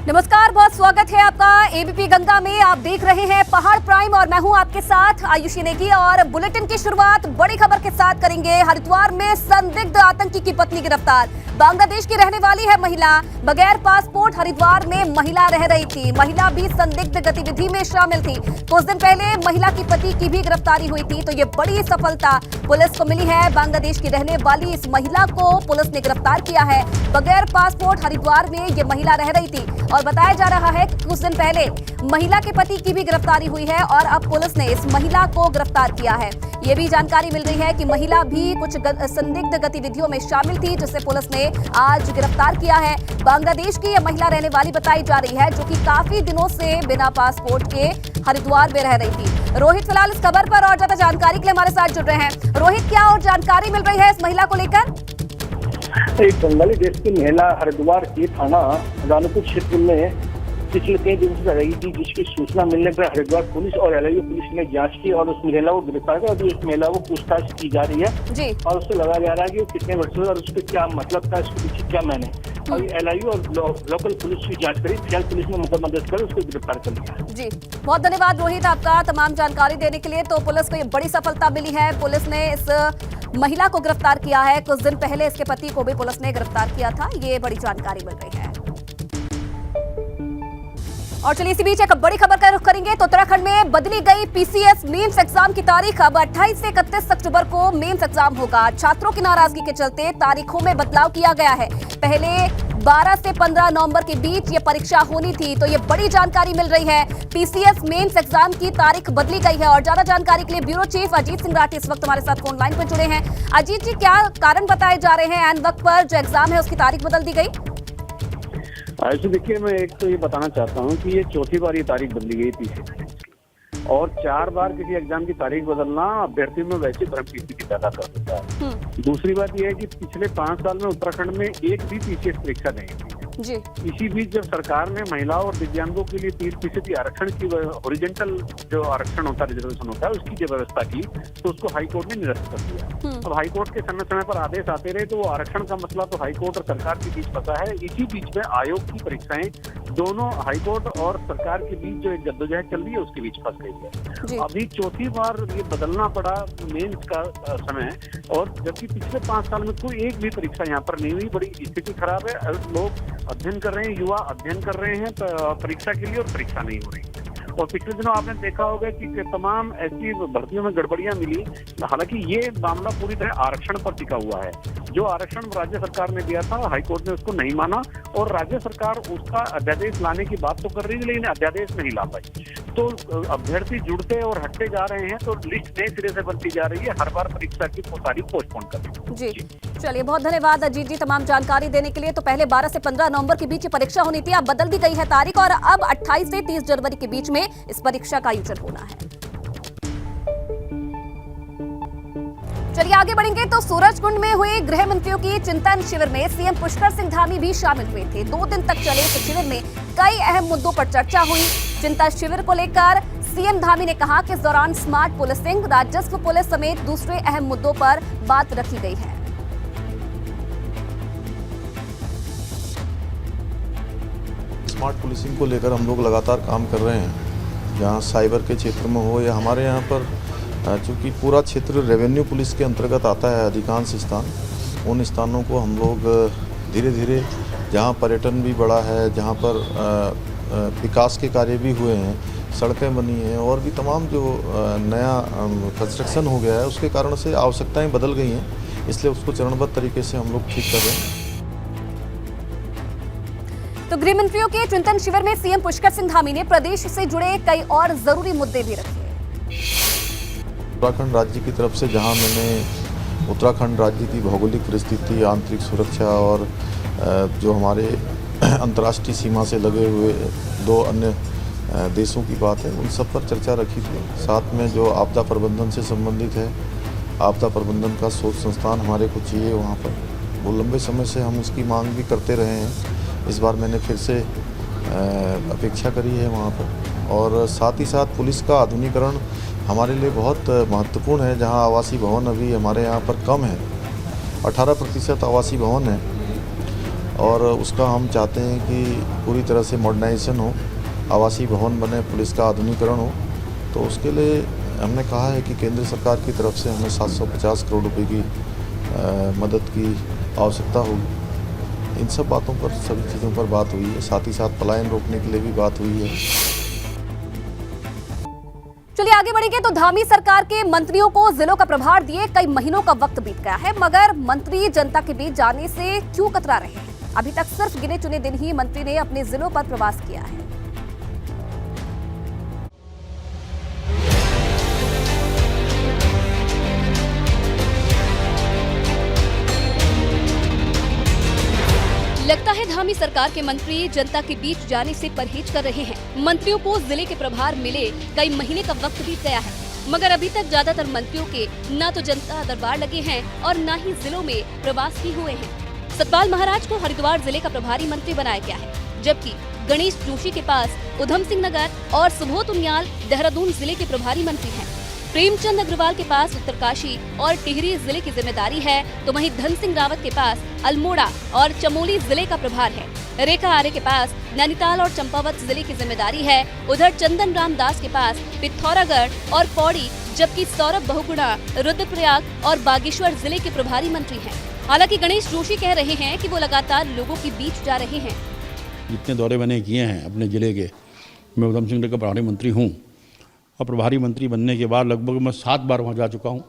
नमस्कार, बहुत स्वागत है आपका एबीपी गंगा में। आप देख रहे हैं पहाड़ प्राइम और मैं हूं आपके साथ आयुषी नेगी। और बुलेटिन की शुरुआत बड़ी खबर के साथ करेंगे। हरिद्वार में संदिग्ध आतंकी की पत्नी गिरफ्तार। बांग्लादेश की रहने वाली है महिला, बगैर पासपोर्ट हरिद्वार में महिला रह रही थी। महिला भी संदिग्ध गतिविधि में शामिल थी। कुछ दिन पहले महिला की पति की भी गिरफ्तारी हुई थी, तो ये बड़ी सफलता पुलिस को मिली है। बांग्लादेश की रहने वाली इस महिला को पुलिस ने गिरफ्तार किया है। बगैर पासपोर्ट हरिद्वार में ये महिला रह रही थी और बताया जा रहा है कि कुछ दिन पहले महिला के पति की भी गिरफ्तारी हुई है और अब पुलिस ने इस महिला को गिरफ्तार किया है। ये भी जानकारी मिल रही है कि महिला भी कुछ संदिग्ध गतिविधियों में शामिल थी, जिसे पुलिस ने आज गिरफ्तार किया है। बांग्लादेश की यह महिला रहने वाली बताई जा रही है, जो कि काफी दिनों से बिना पासपोर्ट के हरिद्वार में रह रही थी। रोहित फिलहाल इस खबर पर और ज्यादा जानकारी के लिए हमारे साथ जुड़ रहे हैं। रोहित, क्या और जानकारी मिल रही है इस महिला को लेकर? एक बंगाली देश की महिला हरिद्वार के थाना रानपुर क्षेत्र में पिछले 3 दिनों से रही थी, जिसकी सूचना मिलने पर हरिद्वार पुलिस और एलआईयू पुलिस ने जांच की और उस महिला को गिरफ्तार किया। अभी उस महिला को पूछताछ की जा रही है जी। और उससे लगाया जा रहा है कि वो कितने वर्षों और उसके क्या मतलब था, इसके पीछे क्या मैंने। अभी एलआईयू और लोकल पुलिस की जांच करी, फिलहाल पुलिस ने मुकदमा दर्ज कर उसको गिरफ्तार कर लिया। जी, बहुत धन्यवाद रोहित आपका तमाम जानकारी देने के लिए। तो पुलिस को ये बड़ी सफलता मिली है। पुलिस ने इस महिला को गिरफ्तार किया है। कुछ दिन पहले इसके पति को भी पुलिस ने गिरफ्तार किया था। ये बड़ी जानकारी मिल रही है। और चलिए इसी बीच एक बड़ी खबर का रुख करेंगे। तो उत्तराखंड में बदली गई पीसीएस मेंस एग्जाम की तारीख। अब 28 से 31 अक्टूबर को मेंस एग्जाम होगा। छात्रों की नाराजगी के चलते तारीखों में बदलाव किया गया है। पहले 12 से 15 नवंबर के बीच ये परीक्षा होनी थी, तो ये बड़ी जानकारी मिल रही है। पीसीएस मेंस एग्जाम की तारीख बदली गई है। और ज्यादा जानकारी के लिए ब्यूरो चीफ अजीत सिंह राठी इस वक्त हमारे साथ फोन लाइन पर जुड़े हैं। अजीत जी, क्या कारण बताए जा रहे हैं? एन वक्त पर जो एग्जाम है उसकी तारीख बदल दी गई? ऐसे देखिए, मैं एक तो ये बताना चाहता हूँ कि ये चौथी बार ये तारीख बदली गई पीछे, और 4 बार किसी एग्जाम की तारीख बदलना अभ्यर्थियों में वैसे भ्रम की स्थिति पैदा कर देता है। दूसरी बात यह है कि पिछले 5 साल में उत्तराखंड में एक भी पीसीएस परीक्षा नहीं हुई जी। इसी बीच जब सरकार ने महिलाओं और दिव्यांगों के लिए 30% आरक्षण की हॉरिजॉन्टल जो आरक्षण होता है, रिजर्वेशन होता है, उसकी जो व्यवस्था की, तो उसको हाईकोर्ट ने निरस्त कर दिया। अब हाईकोर्ट के समय समय पर आदेश आते रहे, तो वो आरक्षण का मसला तो हाईकोर्ट और सरकार के बीच फंसा है। इसी बीच में आयोग की परीक्षाएं दोनों हाईकोर्ट और सरकार के बीच जो एक जद्दोजहद चल रही है उसके बीच फंस गई है। अभी चौथी बार ये बदलना पड़ा मेंस का समय, और जबकि पिछले 5 साल में कोई एक भी परीक्षा यहाँ पर नहीं हुई। बड़ी स्थिति खराब है। लोग अध्ययन कर रहे हैं, युवा अध्ययन कर रहे हैं परीक्षा के लिए, और परीक्षा नहीं हो रही है। और पिछले दिनों आपने देखा होगा कि तमाम ऐसी भर्तियों में गड़बड़ियां मिली। हालांकि ये मामला पूरी तरह आरक्षण पर टिका हुआ है। जो आरक्षण राज्य सरकार ने दिया था, हाईकोर्ट ने उसको नहीं माना, और राज्य सरकार उसका अध्यादेश लाने की बात तो कर रही थी, लेकिन अध्यादेश नहीं ला पाई। तो अभ्यर्थी जुड़ते और हटते जा रहे हैं, तो लिस्ट नए सिरे से बनती जा रही है। हर बार परीक्षा की तारीख पोस्टपोन कर रही है। जी, चलिए बहुत धन्यवाद अजीत जी तमाम जानकारी देने के लिए। तो पहले 12 से 15 नवंबर के बीच ये परीक्षा होनी थी, अब बदल दी गई है तारीख, और अब 28 से 30 जनवरी के बीच में इस परीक्षा का आयोजन होना है। चलिए आगे बढ़ेंगे। तो सूरजकुंड में हुए गृह मंत्रियों की चिंतन शिविर में सीएम पुष्कर सिंह धामी भी शामिल हुए थे। 2 दिन तक चले इस शिविर में कई अहम मुद्दों पर चर्चा हुई। चिंतन शिविर को लेकर सीएम धामी ने कहा कि इस दौरान स्मार्ट पुलिसिंग, राजस्व पुलिस समेत दूसरे अहम मुद्दों पर बात रखी गई है। स्मार्ट पुलिसिंग को लेकर हम लोग लगातार काम कर रहे हैं। जहाँ साइबर के क्षेत्र में हो या हमारे यहाँ पर, चूँकि पूरा क्षेत्र रेवेन्यू पुलिस के अंतर्गत आता है, अधिकांश स्थान, उन स्थानों को हम लोग धीरे धीरे, जहाँ पर्यटन भी बढ़ा है, जहाँ पर विकास के कार्य भी हुए हैं, सड़कें बनी हैं, और भी तमाम जो नया कंस्ट्रक्शन हो गया है, उसके कारण से आवश्यकताएं बदल गई हैं। इसलिए उसको चरणबद्ध तरीके से हम लोग ठीक कर रहे हैं। तो गृह मंत्रियों के चिंतन शिविर में सीएम पुष्कर सिंह धामी ने प्रदेश से जुड़े कई और जरूरी मुद्दे भी रखे। उत्तराखंड राज्य की तरफ से, जहां मैंने उत्तराखंड राज्य की भौगोलिक परिस्थिति, आंतरिक सुरक्षा और जो हमारे अंतर्राष्ट्रीय सीमा से लगे हुए 2 अन्य देशों की बात है, उन सब पर चर्चा रखी थी। साथ में जो आपदा प्रबंधन से संबंधित है, आपदा प्रबंधन का शोध संस्थान हमारे को चाहिए वहाँ पर, वो लंबे समय से हम उसकी मांग भी करते रहे हैं। इस बार मैंने फिर से अपेक्षा करी है वहाँ पर। और साथ ही साथ पुलिस का आधुनिकीकरण हमारे लिए बहुत महत्वपूर्ण है। जहाँ आवासीय भवन अभी हमारे यहाँ पर कम है, 18% आवासीय भवन है, और उसका हम चाहते हैं कि पूरी तरह से मॉडर्नाइजेशन हो, आवासीय भवन बने, पुलिस का आधुनिकीकरण हो। तो उसके लिए हमने कहा है कि केंद्र सरकार की तरफ से हमें 750 करोड़ रुपए की मदद की आवश्यकता होगी। इन सब बातों पर, सभी चीज़ों पर बात हुई है। साथ ही साथ पलायन रोकने के लिए भी बात हुई है। चलिए आगे बढ़ेंगे। तो धामी सरकार के मंत्रियों को जिलों का प्रभार दिए कई महीनों का वक्त बीत गया है, मगर मंत्री जनता के बीच जाने से क्यों कतरा रहे हैं? अभी तक सिर्फ गिने चुने दिन ही मंत्री ने अपने जिलों पर प्रवास किया है। लगता है धामी सरकार के मंत्री जनता के बीच जाने से परहेज कर रहे हैं। मंत्रियों को जिले के प्रभार मिले कई महीने का वक्त बीत गया है, मगर अभी तक ज्यादातर मंत्रियों के न तो जनता दरबार लगे हैं और न ही जिलों में प्रवास ही हुए हैं। सतपाल महाराज को हरिद्वार जिले का प्रभारी मंत्री बनाया गया है, जबकि गणेश जोशी के पास उधम सिंह नगर और सुबोध उनियाल देहरादून जिले के प्रभारी मंत्री हैं। प्रेमचंद अग्रवाल के पास उत्तरकाशी और टिहरी जिले की जिम्मेदारी है, तो वहीं धन सिंह रावत के पास अल्मोड़ा और चमोली जिले का प्रभार है। रेखा आर्य के पास नैनीताल और चंपावत जिले की जिम्मेदारी है। उधर चंदन राम दास के पास पिथौरागढ़ और पौड़ी, जबकि सौरभ बहुगुणा रुद्रप्रयाग और बागेश्वर जिले के प्रभारी मंत्री हैं। हालांकि गणेश जोशी कह रहे हैं कि वो लगातार लोगों के बीच जा रहे हैं। जितने दौरे मैंने किए हैं अपने जिले के, मैं उधम सिंह नगर का प्रभारी मंत्री हूँ और प्रभारी मंत्री बनने के बाद लगभग मैं 7 बार वहाँ जा चुका हूँ।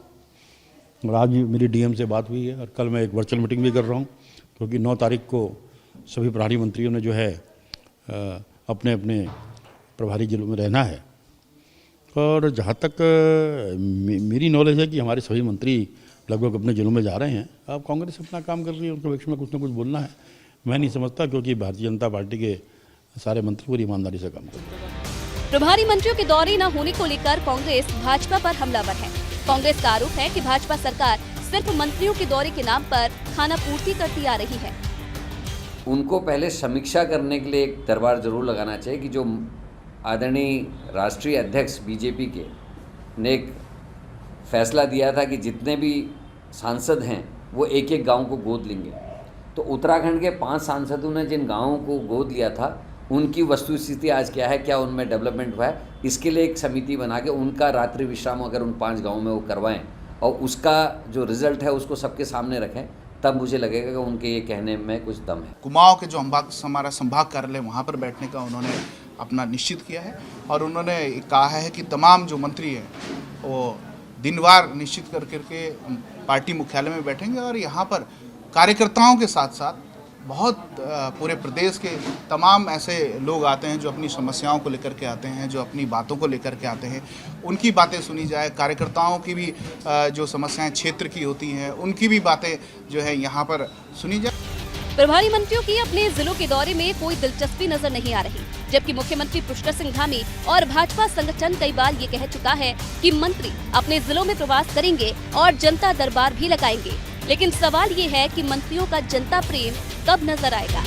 और आज भी मेरी डीएम से बात हुई है और कल मैं एक वर्चुअल मीटिंग भी कर रहा हूँ, क्योंकि 9 तारीख को सभी प्रभारी मंत्रियों ने जो है अपने अपने प्रभारी जिलों में रहना है। और जहाँ तक मेरी नॉलेज है कि हमारे सभी मंत्री लगभग अपने जिलों में जा रहे हैं। अब कांग्रेस अपना काम कर रही है, उनके विषय में कुछ ना कुछ बोलना है मैं नहीं समझता, क्योंकि भारतीय जनता पार्टी के सारे मंत्री पूरी ईमानदारी से काम कर रहे हैं। प्रभारी मंत्रियों के दौरे न होने को लेकर कांग्रेस भाजपा पर हमलावर है। कांग्रेस का आरोप है कि भाजपा सरकार सिर्फ मंत्रियों के दौरे के नाम पर खाना पूर्ति करती आ रही है। उनको पहले समीक्षा करने के लिए एक दरबार जरूर लगाना चाहिए कि जो आदरणीय राष्ट्रीय अध्यक्ष बीजेपी के ने एक फैसला दिया था कि जितने भी सांसद हैं वो एक एक गांव को गोद लेंगे। तो उत्तराखंड के 5 सांसदों ने जिन गांवों को गोद लिया था उनकी वस्तुस्थिति आज क्या है, क्या उनमें डेवलपमेंट हुआ है, इसके लिए एक समिति बना के उनका रात्रि विश्राम अगर उन 5 गाँवों में वो करवाएं और उसका जो रिजल्ट है उसको सबके सामने रखें, तब मुझे लगेगा कि उनके ये कहने में कुछ दम है। कुमाऊं के जो हमारा संभाग कार्यालय वहाँ पर बैठने का उन्होंने अपना निश्चित किया है और उन्होंने कहा है कि तमाम जो मंत्री हैं वो दिनवार निश्चित करके पार्टी मुख्यालय में बैठेंगे और यहाँ पर कार्यकर्ताओं के साथ साथ बहुत पूरे प्रदेश के तमाम ऐसे लोग आते हैं जो अपनी समस्याओं को लेकर के आते हैं, जो अपनी बातों को लेकर के आते हैं, उनकी बातें सुनी जाए। कार्यकर्ताओं की भी जो समस्याएं क्षेत्र की होती हैं उनकी भी बातें जो है यहाँ पर सुनी जाए। प्रभारी मंत्रियों की अपने जिलों के दौरे में कोई दिलचस्पी नजर नहीं आ रही, जबकि मुख्यमंत्री पुष्कर सिंह धामी और भाजपा संगठन कई बार ये कह चुका है कि मंत्री अपने जिलों में प्रवास करेंगे और जनता दरबार भी लगाएंगे। लेकिन सवाल ये है कि मंत्रियों का जनता प्रेम कब नजर आएगा।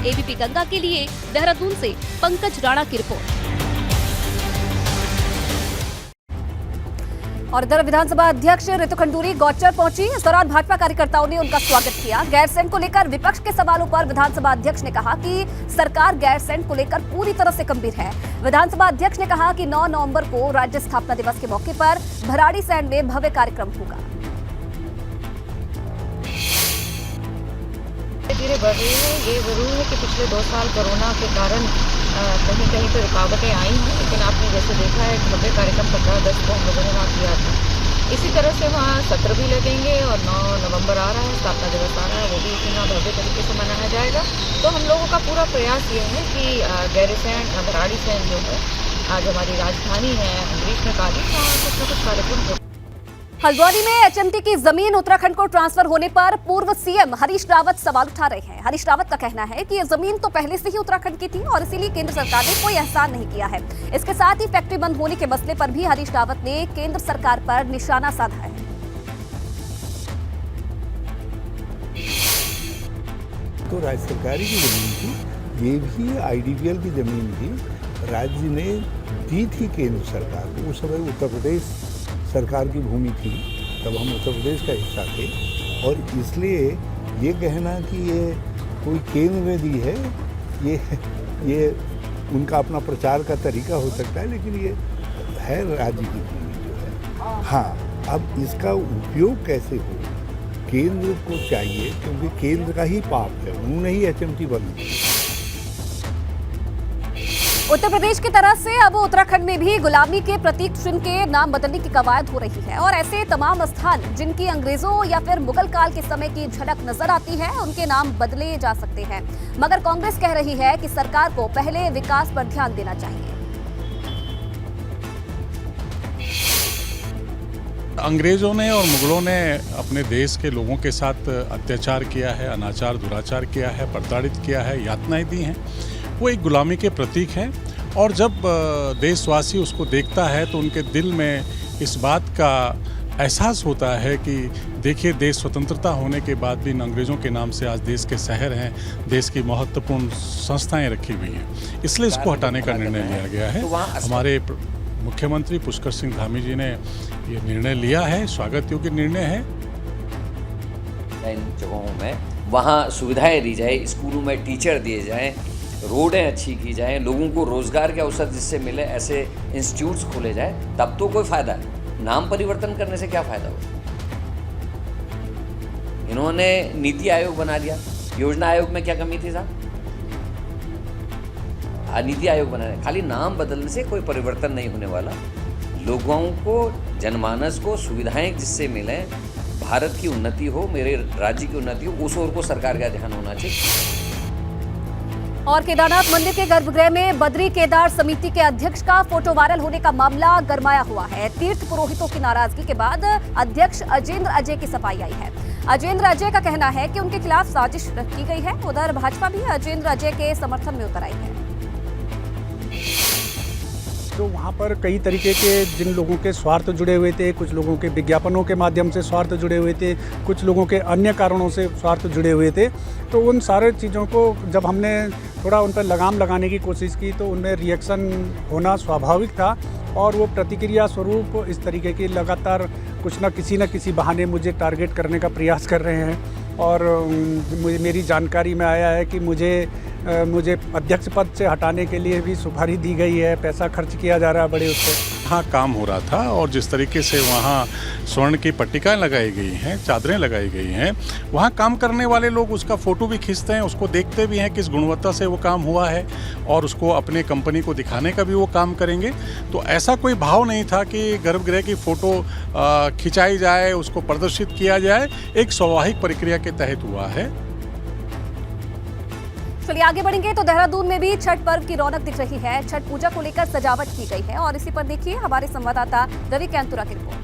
एबीपी गंगा के लिए देहरादून से पंकज राणा की रिपोर्ट। और इधर विधानसभा अध्यक्ष रितु खंडूरी गौचर पहुंची। इस दौरान भाजपा कार्यकर्ताओं ने उनका स्वागत किया। गैरसैंण को लेकर विपक्ष के सवालों पर विधानसभा अध्यक्ष ने कहा कि सरकार गैरसैंण को लेकर पूरी तरह से गंभीर है। विधानसभा अध्यक्ष ने कहा कि 9 नवंबर को राज्य स्थापना दिवस के मौके पर भराड़ीसैंण में भव्य कार्यक्रम होगा। धीरे बढ़ रही है। ये जरूर है कि पिछले 2 साल कोरोना के कारण कहीं कहीं पे रुकावटें आई हैं, लेकिन आपने जैसे देखा है भव्य कार्यक्रम 15 अगस्त को हम लोगों ने वहाँ किया था। इसी तरह से वहाँ सत्र भी लगेंगे और 9 नवंबर आ रहा है, स्थापना दिवस आ रहा है, वो भी इसी भव्य तरीके से मनाया जाएगा। तो हम लोगों का पूरा प्रयास ये है कि गैरसैंण भराड़ीसैंण जो है आज हमारी राजधानी है ग्रीष्मकालीन, वहाँ कुछ न कुछ कार्यक्रम हो। हल्द्वानी में एचएमटी की जमीन उत्तराखंड को ट्रांसफर होने पर पूर्व सीएम हरीश रावत सवाल उठा रहे हैं। हरीश रावत का कहना है कि ये जमीन तो पहले से ही उत्तराखंड की थी और इसीलिए केंद्र सरकार ने कोई एहसान नहीं किया है। इसके साथ ही फैक्ट्री बंद होने के मसले पर भी हरीश रावत ने केंद्र सरकार पर निशाना साधा है। तो राज्य सरकारी की जमीन थी, ये भी आईडीपीएल की जमीन थी, राज्य ने दी थी केंद्र सरकार को। उस समय उत्तर प्रदेश सरकार की भूमि थी, तब हम उत्तर प्रदेश का हिस्सा थे और इसलिए ये कहना कि ये कोई केंद्र में दी है, ये उनका अपना प्रचार का तरीका हो सकता है, लेकिन ये है राज्य की भूमि जो है। हाँ, अब इसका उपयोग कैसे हो केंद्र को चाहिए, क्योंकि केंद्र का ही पाप है, उन्होंने ही एचएमटी बंद की। उत्तर प्रदेश की तरफ से अब उत्तराखंड में भी गुलामी के प्रतीक चिन्ह के नाम बदलने की कवायद हो रही है और ऐसे तमाम स्थान जिनकी अंग्रेजों या फिर मुगल काल के समय की झलक नजर आती है, उनके नाम बदले जा सकते हैं। मगर कांग्रेस कह रही है कि सरकार को पहले विकास पर ध्यान देना चाहिए। अंग्रेज़ों ने और मुगलों ने अपने देश के लोगों के साथ अत्याचार किया है, अनाचार दुराचार किया है, प्रताड़ित किया है, यातनाएं दी हैं। वो एक गुलामी के प्रतीक हैं और जब देशवासी उसको देखता है तो उनके दिल में इस बात का एहसास होता है कि देखिए, देश स्वतंत्रता होने के बाद भी इन अंग्रेज़ों के नाम से आज देश के शहर हैं, देश की महत्वपूर्ण संस्थाएं रखी हुई हैं, इसलिए इसको हटाने का निर्णय लिया गया है। हमारे मुख्यमंत्री पुष्कर सिंह धामी जी ने ये निर्णय लिया है, स्वागत योग्य निर्णय है। इन जगहों में वहाँ सुविधाएं दी जाए, स्कूलों में टीचर दिए जाएं, रोडें अच्छी की जाएं, लोगों को रोजगार के अवसर जिससे मिले ऐसे इंस्टीट्यूट्स खोले जाए, तब तो कोई फायदा है। नाम परिवर्तन करने से क्या फायदा होगा? इन्होंने नीति आयोग बना दिया, योजना आयोग में क्या कमी थी साहब? नीति आयोग बनाने, खाली नाम बदलने से कोई परिवर्तन नहीं होने वाला। लोगों को, जनमानस को सुविधाएं जिससे मिले, भारत की उन्नति हो, मेरे राज्य की उन्नति हो, उस ओर को सरकार का ध्यान होना चाहिए। और केदारनाथ मंदिर के गर्भगृह में बद्री केदार समिति के अध्यक्ष का फोटो वायरल होने का मामला गरमाया हुआ है। तीर्थ पुरोहितों की नाराजगी के बाद अध्यक्ष अजेंद्र अजय की सफाई आई है। अजेंद्र अजय का कहना है कि उनके खिलाफ साजिश की गई है। उधर भाजपा भी अजेंद्र अजय के समर्थन में उतर आई है। तो वहाँ पर कई तरीके के जिन लोगों के स्वार्थ जुड़े हुए थे, कुछ लोगों के विज्ञापनों के माध्यम से स्वार्थ जुड़े हुए थे, कुछ लोगों के अन्य कारणों से स्वार्थ जुड़े हुए थे। तो उन सारे चीज़ों को जब हमने थोड़ा उन पर लगाम लगाने की कोशिश की तो उनमें रिएक्शन होना स्वाभाविक था और वो प्रतिक्रिया स्वरूप इस तरीके की लगातार कुछ न किसी बहाने मुझे टारगेट करने का प्रयास कर रहे हैं। और मेरी जानकारी में आया है कि मुझे अध्यक्ष पद से हटाने के लिए भी सुपारी दी गई है, पैसा खर्च किया जा रहा है बड़े उससे। हाँ, काम हो रहा था और जिस तरीके से वहाँ स्वर्ण की पट्टिकाएं लगाई गई हैं, चादरें लगाई गई हैं, वहाँ काम करने वाले लोग उसका फ़ोटो भी खींचते हैं, उसको देखते भी हैं किस गुणवत्ता से वो काम हुआ है और उसको अपने कंपनी को दिखाने का भी वो काम करेंगे। तो ऐसा कोई भाव नहीं था कि गर्भगृह की फ़ोटो खिंचाई जाए, उसको प्रदर्शित किया जाए, एक स्वाभाविक प्रक्रिया के तहत हुआ है। चलिए आगे बढ़ेंगे तो देहरादून में भी छठ पर्व की रौनक दिख रही है। छठ पूजा को लेकर सजावट की गई है और इसी पर देखिए हमारे संवाददाता रवि कैंतुरा की रिपोर्ट।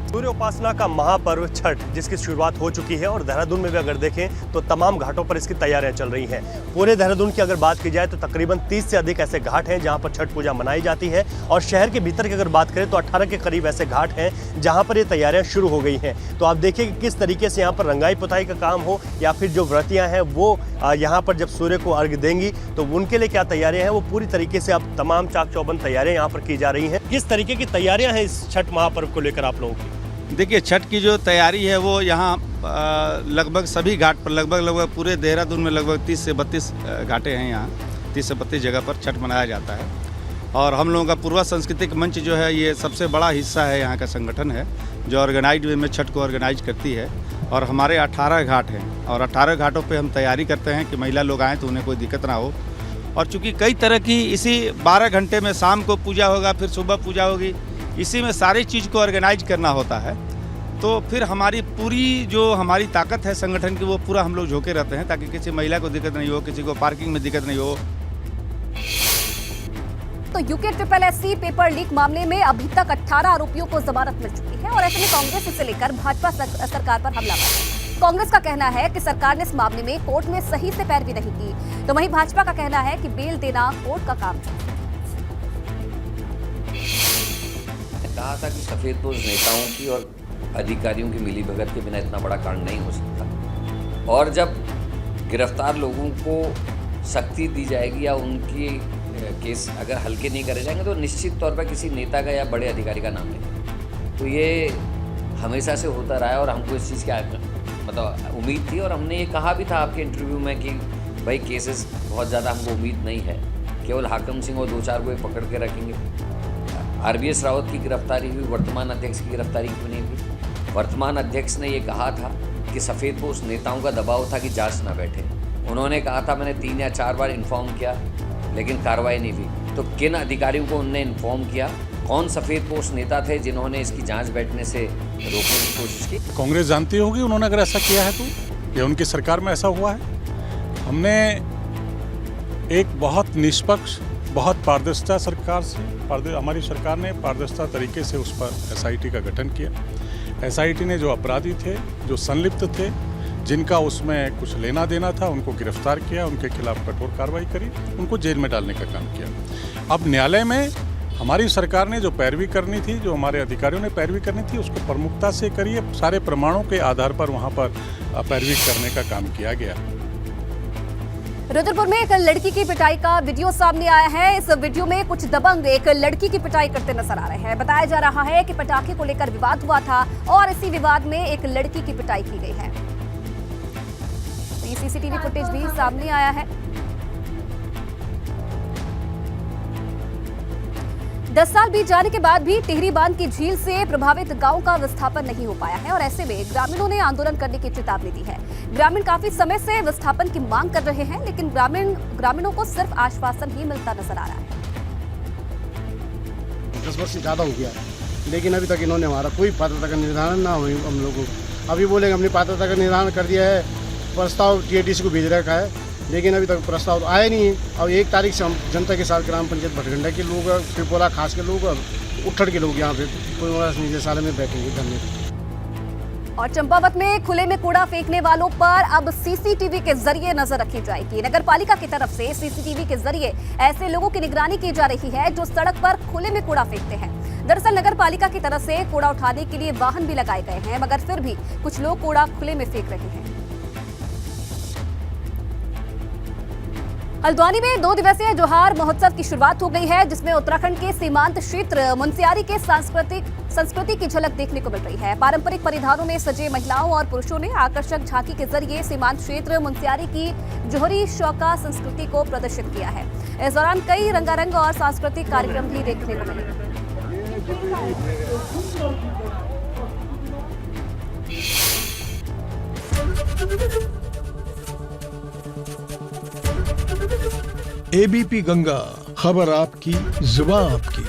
सूर्य उपासना का महापर्व छठ जिसकी शुरुआत हो चुकी है और देहरादून में भी अगर देखें तो तमाम घाटों पर इसकी तैयारियां चल रही हैं। पूरे देहरादून की अगर बात की जाए तो तकरीबन 30 से अधिक ऐसे घाट हैं जहां पर छठ पूजा मनाई जाती है और शहर के भीतर की अगर बात करें तो 18 के करीब ऐसे घाट हैं जहां पर ये तैयारियां शुरू हो गई हैं। तो आप देखिए कि किस तरीके से यहाँ पर रंगाई पुताई का काम हो या फिर जो व्रतियाँ हैं वो यहाँ पर जब सूर्य को अर्घ्य देंगी तो उनके लिए क्या तैयारियां हैं वो पूरी तरीके से अब तमाम चाक चौबंद तैयारियां यहाँ पर की जा रही हैं। किस तरीके की तैयारियां हैं इस छठ महापर्व को लेकर आप लोगों की? देखिए, छठ की जो तैयारी है वो यहाँ लगभग सभी घाट पर लगभग पूरे देहरादून में लगभग 30 से 32 घाटे हैं। यहाँ 30 से 32 जगह पर छठ मनाया जाता है और हम लोगों का पूर्वा सांस्कृतिक मंच जो है ये सबसे बड़ा हिस्सा है, यहाँ का संगठन है जो ऑर्गेनाइज वे में छठ को ऑर्गेनाइज करती है। और हमारे 18 घाट हैं और 18 घाटों पे हम तैयारी करते हैं कि महिला लोग आएँ तो उन्हें कोई दिक्कत ना हो। और चूँकि कई तरह की इसी 12 घंटे में शाम को पूजा होगा, फिर सुबह पूजा होगी, इसी में सारी चीज़ को ऑर्गेनाइज करना होता है। तो फिर हमारी पूरी जो हमारी ताकत है संगठन की वो पूरा हम लोग झोंके रहते हैं ताकि किसी महिला को दिक्कत नहीं हो, किसी को पार्किंग में दिक्कत नहीं हो। तो यूके पेपर लीक मामले में अभी तक 18 आरोपियों को जमानत मिल चुकी है और ऐसे में कांग्रेस इसे लेकर भाजपा सरकार पर हमला कर है। कांग्रेस का कहना है कि सरकार ने इस मामले में कोर्ट में सही से पैरवी नहीं की, तो वहीं भाजपा का कहना है कि बेल देना कोर्ट का काम है। कहा था कि सफेदपोश नेताओं की और अधिकारियों की मिलीभगत के बिना इतना बड़ा कांड नहीं हो सकता और जब गिरफ्तार लोगों को सख्ती दी जाएगी या उनकी केस अगर हल्के नहीं करे जाएंगे तो निश्चित तौर पर किसी नेता का या बड़े अधिकारी का नाम लेंगे। तो ये हमेशा से होता रहा है और हमको इस चीज़ की मतलब उम्मीद थी, और हमने ये कहा भी था आपके इंटरव्यू में कि भाई केसेस बहुत ज़्यादा हमको उम्मीद नहीं है, केवल हाकिम सिंह और 2-4 को पकड़ के रखेंगे। RBS रावत की गिरफ्तारी हुई, वर्तमान अध्यक्ष की गिरफ्तारी क्यों नहीं हुई? वर्तमान अध्यक्ष ने ये कहा था कि सफ़ेदपोश नेताओं का दबाव था कि जांच ना बैठे। उन्होंने कहा था मैंने 3 या 4 बार इन्फॉर्म किया लेकिन कार्रवाई नहीं हुई। तो किन अधिकारियों को उनने इन्फॉर्म किया? कौन सफ़ेदपोश नेता थे जिन्होंने इसकी जांच बैठने से रोकने की कोशिश की? कांग्रेस जानती होगी उन्होंने अगर ऐसा किया है तो, या उनकी सरकार में ऐसा हुआ है। हमने एक बहुत निष्पक्ष, बहुत पारदर्शिता सरकार से, हमारी सरकार ने पारदर्शिता तरीके से उस पर SIT का गठन किया। SIT ने जो अपराधी थे, जो संलिप्त थे, जिनका उसमें कुछ लेना देना था, उनको गिरफ्तार किया, उनके खिलाफ कठोर कार्रवाई करी, उनको जेल में डालने का काम किया। अब न्यायालय में हमारी सरकार ने जो पैरवी करनी थी, जो हमारे अधिकारियों ने पैरवी करनी थी, उसको प्रमुखता से करिए। सारे प्रमाणों के आधार पर वहाँ पर पैरवी करने का काम किया गया। रुद्रपुर में एक लड़की की पिटाई का वीडियो सामने आया है। इस वीडियो में कुछ दबंग एक लड़की की पिटाई करते नजर आ रहे हैं। बताया जा रहा है कि पटाखे को लेकर विवाद हुआ था और इसी विवाद में एक लड़की की पिटाई की गई है। CCTV फुटेज भी सामने आया है। 10 साल बीत जाने के बाद भी टिहरी बांध की झील से प्रभावित गांव का विस्थापन नहीं हो पाया है और ऐसे में ग्रामीणों ने आंदोलन करने की चेतावनी दी है। ग्रामीण काफी समय से विस्थापन की मांग कर रहे हैं, लेकिन ग्रामीणों को सिर्फ आश्वासन ही मिलता नजर आ रहा है। 10 वर्ष से ज्यादा हो गया, लेकिन अभी तक इन्होंने हमारा कोई पात्रता का निर्धारण ना हुई। हम लोग अभी बोलेंगे हमने पात्रता का निर्धारण कर दिया है, प्रस्ताव TADC को भेज रखा है, लेकिन अभी तक प्रस्ताव आया नहीं है। और 1 तारीख से हम जनता के साथ ग्राम पंचायत भटगंडा के लोग, त्रिपुरा खास के लोग और उट्ठड़ के लोग यहाँ पे निदेशालय में बैठेंगे धरने पे। और चंपावत में खुले में कूड़ा फेंकने वालों पर अब CCTV के जरिए नजर रखी जाएगी। नगर पालिका की तरफ से CCTV के जरिए ऐसे लोगों की निगरानी की जा रही है जो सड़क पर खुले में कूड़ा फेंकते हैं। दरअसल नगर पालिका की तरफ से कूड़ा उठाने के लिए वाहन भी लगाए गए हैं, मगर फिर भी कुछ लोग कूड़ा खुले में फेंक रहे हैं। हल्द्वानी में 2 दिवसीय जोहार महोत्सव की शुरुआत हो गई है, जिसमें उत्तराखंड के सीमांत क्षेत्र मुनस्यारी के संस्कृति की झलक देखने को मिल रही है। पारंपरिक परिधानों में सजे महिलाओं और पुरुषों ने आकर्षक झांकी के जरिए सीमांत क्षेत्र मुनस्यारी की जोहरी शौका संस्कृति को प्रदर्शित किया है। इस दौरान कई रंगारंग और सांस्कृतिक कार्यक्रम भी देखने को मिले। ABP गंगा, खबर आपकी, जुबान आपकी।